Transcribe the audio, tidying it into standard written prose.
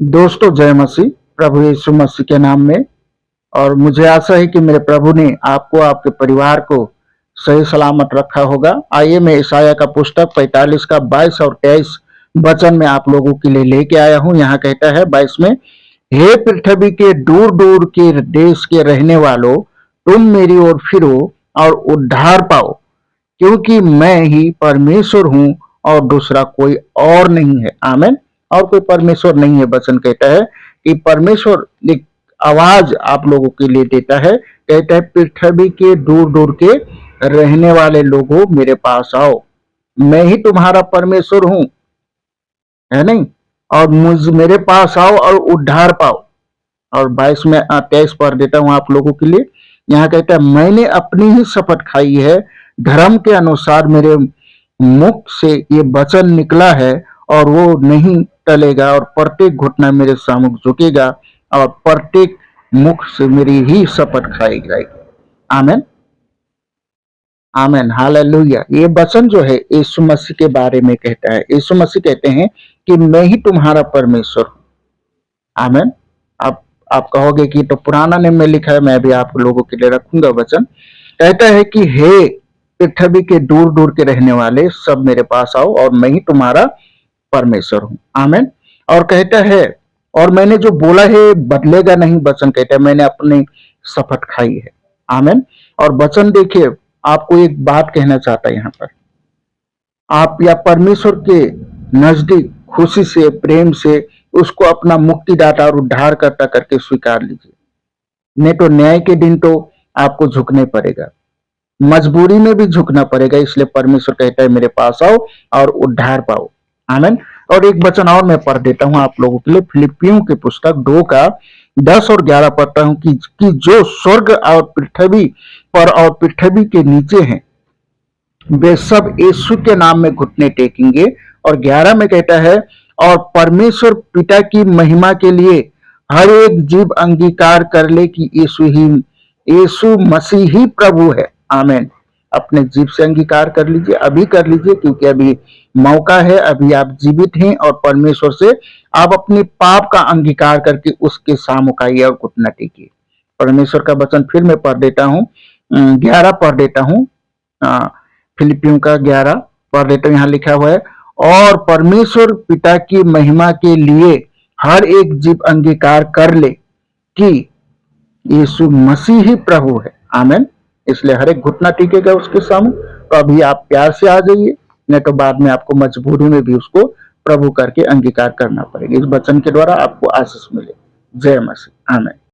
दोस्तों जय मसीह, प्रभु यीशु मसीह के नाम में। और मुझे आशा है कि मेरे प्रभु ने आपको, आपके परिवार को सही सलामत रखा होगा। आइए मैं ईसाया का पुस्तक 45 का 22 और 23 वचन में आप लोगों के लिए लेके आया हूं। यहाँ कहता है 22 में, हे पृथ्वी के दूर दूर के देश के रहने वालों, तुम मेरी ओर फिरो और उद्धार पाओ, क्योंकि मैं ही परमेश्वर हूँ और दूसरा कोई और नहीं है। आमीन। और कोई परमेश्वर नहीं है। वचन कहता है कि परमेश्वर एक आवाज आप लोगों के लिए देता है, कहता है पृथ्वी के दूर दूर के रहने वाले लोगों मेरे पास आओ, मैं ही तुम्हारा परमेश्वर हूँ, है नहीं। और मुझ मेरे पास आओ और उद्धार पाओ। और 22 में 23 पढ़ देता हूँ आप लोगों के लिए। यहाँ कहता है, मैंने अपनी ही शपथ खाई है, धर्म के अनुसार मेरे मुख से ये वचन निकला है और वो नहीं टलेगा, और प्रत्येक घुटना मेरे सामने झुकेगा और प्रत्येक मुख से मेरी ही शपथ खाई जाएगी। आमीन, आमीन, हालेलुया। ये वचन जो है यीशु मसीह के बारे में कहता है। यीशु मसीह कहते हैं कि मैं ही तुम्हारा परमेश्वर हूँ। आमीन। आप कहोगे कि तो पुराना नियम में लिखा है, मैं भी आप लोगों के लिए रखूंगा वचन। कहता है कि हे पृथ्वी के दूर दूर के रहने वाले सब मेरे पास आओ और मैं ही तुम्हारा परमेश्वर हूँ। आमीन। और कहता है, और मैंने जो बोला है बदलेगा नहीं। वचन कहता है मैंने अपनी शपथ खाई है। आमीन। और वचन देखिए, आपको एक बात कहना चाहता है यहाँ पर, आप या परमेश्वर के नजदीक खुशी से, प्रेम से उसको अपना मुक्तिदाता और उद्धार करता करके स्वीकार लीजिए। नहीं तो न्याय के दिन तो आपको झुकने पड़ेगा, मजबूरी में भी झुकना पड़ेगा। इसलिए परमेश्वर कहता है मेरे पास आओ और उद्धार पाओ। आमीन। और एक वचन और मैं पढ़ देता हूं आप लोगों के लिए, फिलिपियों की पुस्तक 2 का 10 और 11 पढ़ता हूं कि जो स्वर्ग और पृथ्वी पर और पृथ्वी के नीचे हैं वे सब यीशु के नाम में घुटने टेकेंगे। और 11 में कहता है, और परमेश्वर पिता की महिमा के लिए हर एक जीव अंगीकार कर ले कि यीशु मसीह ही प्रभु है। आमीन। अपने जीव से अंगीकार कर लीजिए, अभी कर लीजिए, क्योंकि अभी मौका है, अभी आप जीवित हैं। और परमेश्वर से आप अपने पाप का अंगीकार करके उसके सामने आइए और घुटना टेकिए। परमेश्वर का वचन फिर मैं पढ़ देता हूँ, 11 पढ़ देता हूँ, फिलिपियों का 11 पढ़ देता हूँ। यहाँ लिखा हुआ है, और परमेश्वर पिता की महिमा के लिए हर एक जीव अंगीकार कर ले कि यीशु मसीह ही प्रभु है। आमीन। इसलिए हर एक घुटना टिकेगा उसके सामने। तो अभी आप प्यार से आ जाइए, नहीं तो बाद में आपको मजबूरी में भी उसको प्रभु करके अंगीकार करना पड़ेगा। इस वचन के द्वारा आपको आशीष मिले। जय मसीह। आमीन।